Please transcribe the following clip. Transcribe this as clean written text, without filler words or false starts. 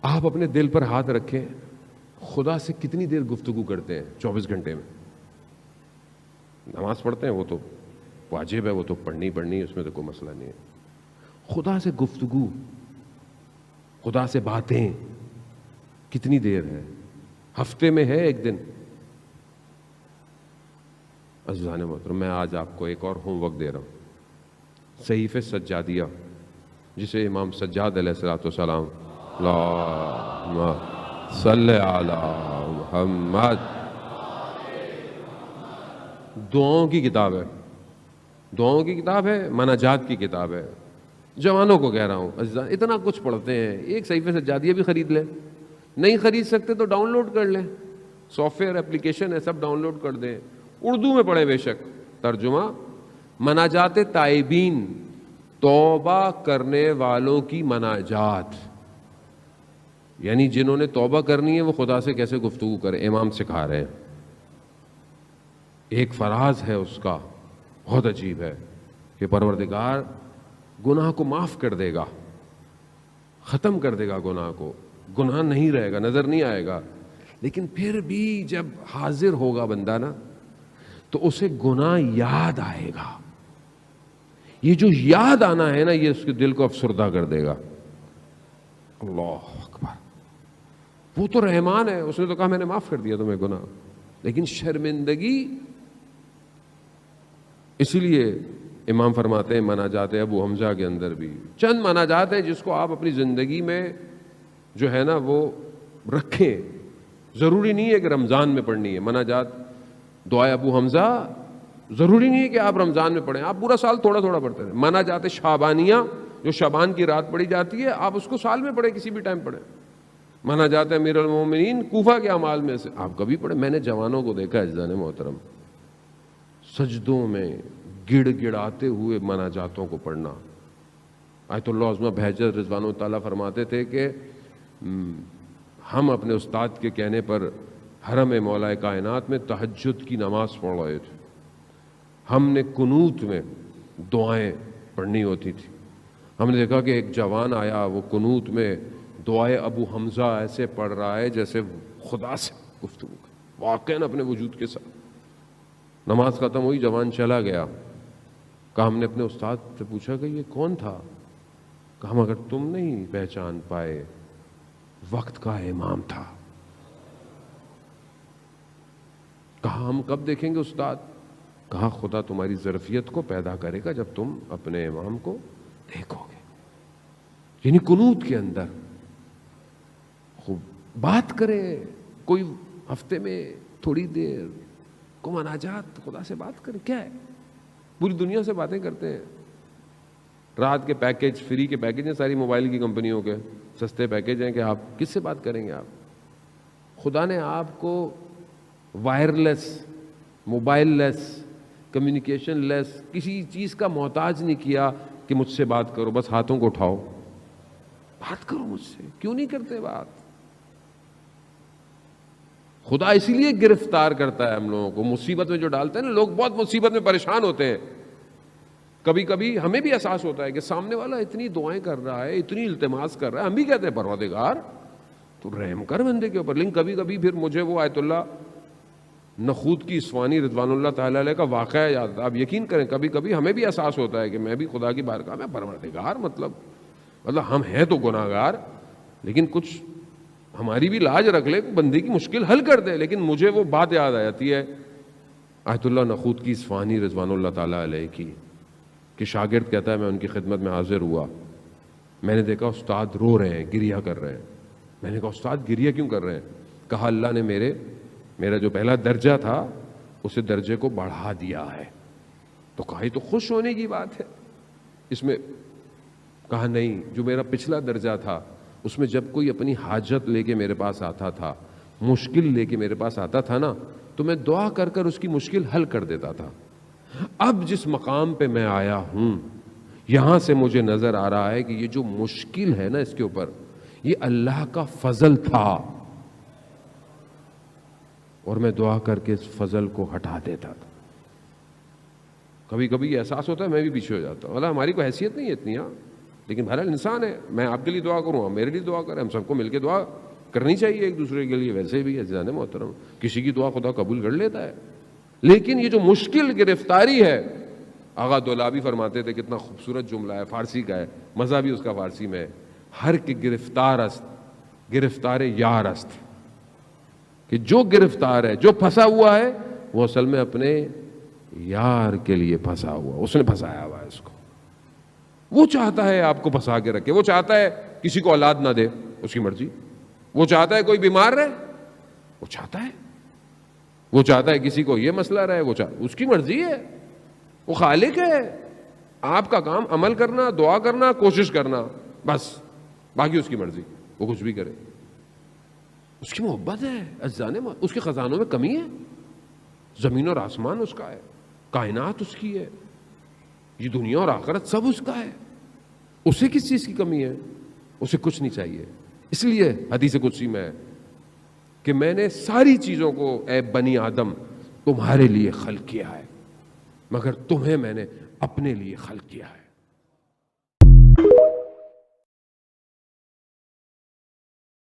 آپ اپنے دل پر ہاتھ رکھیں، خدا سے کتنی دیر گفتگو کرتے ہیں 24 گھنٹے میں؟ نماز پڑھتے ہیں، وہ تو واجب ہے، وہ تو پڑھنی ہے، اس میں تو کوئی مسئلہ نہیں ہے۔ خدا سے گفتگو، خدا سے باتیں کتنی دیر ہے؟ ہفتے میں ہے ایک دن؟ عزیزان محترم، میں آج آپ کو ایک اور ہوم ورک دے رہا ہوں، صحیفہ سجادیہ، جسے امام سجاد علیہ السلام اللہم صلی علی محمد، دعاؤں کی کتاب ہے، دعاؤں کی کتاب ہے، مناجات کی کتاب ہے۔ جوانوں کو کہہ رہا ہوں، عزیزان اتنا کچھ پڑھتے ہیں، ایک صحیفہ سجادیہ بھی خرید لیں، نہیں خرید سکتے تو ڈاؤن لوڈ کر لیں، سافٹ ویئر اپلیکیشن ہے، سب ڈاؤن لوڈ کر دیں، اردو میں پڑھیں بے شک، ترجمہ مناجات تائبین، توبہ کرنے والوں کی مناجات، یعنی جنہوں نے توبہ کرنی ہے وہ خدا سے کیسے گفتگو کریں، امام سکھا رہے ہیں۔ ایک فراز ہے اس کا بہت عجیب ہے کہ پروردگار گناہ کو معاف کر دے گا، ختم کر دے گا گناہ کو، گناہ نہیں رہے گا، نظر نہیں آئے گا، لیکن پھر بھی جب حاضر ہوگا بندہ نا تو اسے گناہ یاد آئے گا۔ یہ جو یاد آنا ہے نا، یہ اس کے دل کو افسردہ کر دے گا۔ اللہ اکبر، وہ تو رحمان ہے، اس نے تو کہا میں نے معاف کر دیا تمہیں گناہ، لیکن شرمندگی، اسی لیے امام فرماتے ہیں مناجات ابو حمزہ کے اندر بھی چند مناجات ہیں جس کو آپ اپنی زندگی میں جو ہے نا وہ رکھیں، ضروری نہیں ہے کہ رمضان میں پڑھنی ہے مناجات، دعائے ابو حمزہ ضروری نہیں ہے کہ آپ رمضان میں پڑھیں، آپ پورا سال تھوڑا تھوڑا پڑھتے ہیں۔ مناجات شعبانیہ جو شعبان کی رات پڑھی جاتی ہے، آپ اس کو سال میں پڑھیں، کسی بھی ٹائم پڑھیں۔ مناجات امیر المومنین کوفہ کے اعمال میں سے آپ کبھی پڑھیں۔ میں نے جوانوں کو دیکھا ہے عزیزان محترم، سجدوں میں گڑ گڑاتے ہوئے مناجاتوں کو پڑھنا۔ آیت اللہ عظمہ بہجت رضوان اللہ تعالیٰ فرماتے تھے کہ ہم اپنے استاد کے کہنے پر حرم مولا کائنات میں تہجد کی نماز پڑھ رہے تھے، ہم نے قنوت میں دعائیں پڑھنی ہوتی تھی، ہم نے دیکھا کہ ایک جوان آیا، وہ قنوت میں دعائے ابو حمزہ ایسے پڑھ رہا ہے جیسے خدا سے گفتگو کرے، واقعاً اپنے وجود کے ساتھ۔ نماز ختم ہوئی، جوان چلا گیا، کہا ہم نے اپنے استاد سے پوچھا کہ یہ کون تھا؟ کہا مگر تم نہیں پہچان پائے، وقت کا امام تھا۔ کہا ہم کب دیکھیں گے استاد؟ کہا خدا تمہاری ظرفیت کو پیدا کرے گا جب تم اپنے امام کو دیکھو گے۔ یعنی قنوت کے اندر خوب بات کریں، کوئی ہفتے میں تھوڑی دیر کو مناجات، خدا سے بات کریں۔ کیا ہے، پوری دنیا سے باتیں کرتے ہیں، رات کے پیکج، فری کے پیکج ہیں ساری موبائل کی کمپنیوں کے، سستے پیکج ہیں کہ آپ کس سے بات کریں گے؟ آپ خدا نے آپ کو وائرلیس، موبائل لیس، کمیونیکیشن لیس، کسی چیز کا محتاج نہیں کیا کہ مجھ سے بات کرو، بس ہاتھوں کو اٹھاؤ، بات کرو مجھ سے۔ کیوں نہیں کرتے بات؟ خدا اسی لیے گرفتار کرتا ہے ہم لوگوں کو، مصیبت میں جو ڈالتا ہے نا، لوگ بہت مصیبت میں پریشان ہوتے ہیں، کبھی کبھی ہمیں بھی احساس ہوتا ہے کہ سامنے والا اتنی دعائیں کر رہا ہے، اتنی التماس کر رہا ہے، ہم بھی کہتے ہیں پروردگار تو رحم کر بندے کے اوپر، لیکن کبھی کبھی پھر مجھے وہ آیت اللہ نخود کی اسوانی رضوان اللہ تعالیٰ علیہ کا واقعہ یاد آتا ہے۔ آپ یقین کریں کبھی کبھی ہمیں بھی احساس ہوتا ہے کہ میں بھی خدا کی بارگاہ میں پروردگار، مطلب ہم ہیں تو گناہ گار، لیکن کچھ ہماری بھی لاج رکھ لے، بندے کی مشکل حل کر دے۔ لیکن مجھے وہ بات یاد آ جاتی ہے آیت اللہ نخود کی اسفانی رضوان اللہ تعالیٰ علیہ کی، کہ شاگرد کہتا ہے میں ان کی خدمت میں حاضر ہوا، میں نے دیکھا استاد رو رہے ہیں، گریہ کر رہے ہیں۔ میں نے کہا استاد گریہ کیوں کر رہے ہیں؟ کہا اللہ نے میرا جو پہلا درجہ تھا اسے درجے کو بڑھا دیا ہے۔ تو کہا یہ تو خوش ہونے کی بات ہے اس میں۔ کہا نہیں، جو میرا پچھلا درجہ تھا اس میں جب کوئی اپنی حاجت لے کے میرے پاس آتا تھا، مشکل لے کے میرے پاس آتا تھا نا، تو میں دعا کر کر اس کی مشکل حل کر دیتا تھا۔ اب جس مقام پہ میں آیا ہوں، یہاں سے مجھے نظر آ رہا ہے کہ یہ جو مشکل ہے نا اس کے اوپر، یہ اللہ کا فضل تھا، اور میں دعا کر کے اس فضل کو ہٹا دیتا تھا۔ کبھی کبھی یہ احساس ہوتا ہے، میں بھی پیچھے ہو جاتا ہوں، اللہ ہماری کوئی حیثیت نہیں ہے اتنی، ہاں لیکن بہرحال انسان ہے، میں آپ کے لیے دعا کروں، آپ میرے لیے دعا کریں، ہم سب کو مل کے دعا کرنی چاہیے ایک دوسرے کے لیے. ویسے بھی عزیزان محترم کسی کی دعا خدا قبول کر لیتا ہے. لیکن یہ جو مشکل گرفتاری ہے، آغا دولابی فرماتے تھے، کتنا خوبصورت جملہ ہے، فارسی کا ہے، مزہ بھی اس کا فارسی میں ہے، ہر کے گرفتار است گرفتار یار است. کہ جو گرفتار ہے، جو پھنسا ہوا ہے، وہ اصل میں اپنے یار کے لیے پھنسا ہوا، اس نے پھنسایا ہوا ہے اس کو. وہ چاہتا ہے آپ کو پھنسا کے رکھے، وہ چاہتا ہے کسی کو اولاد نہ دے، اس کی مرضی. وہ چاہتا ہے کوئی بیمار رہے، وہ چاہتا ہے. وہ چاہتا ہے کسی کو یہ مسئلہ رہے، اس کی مرضی ہے. وہ خالق ہے. آپ کا کام عمل کرنا، دعا کرنا، کوشش کرنا، بس. باقی اس کی مرضی، وہ کچھ بھی کرے. اس کی محبت ہے عزیزان، اس کے خزانوں میں کمی ہے. زمین اور آسمان اس کا ہے، کائنات اس کی ہے، یہ دنیا اور آخرت سب اس کا ہے. اسے کس چیز کی کمی ہے؟ اسے کچھ نہیں چاہیے. اس لیے حدیث قدسی میں ہے کہ میں نے ساری چیزوں کو اے بنی آدم تمہارے لیے خلق کیا ہے، مگر تمہیں میں نے اپنے لیے خلق کیا ہے.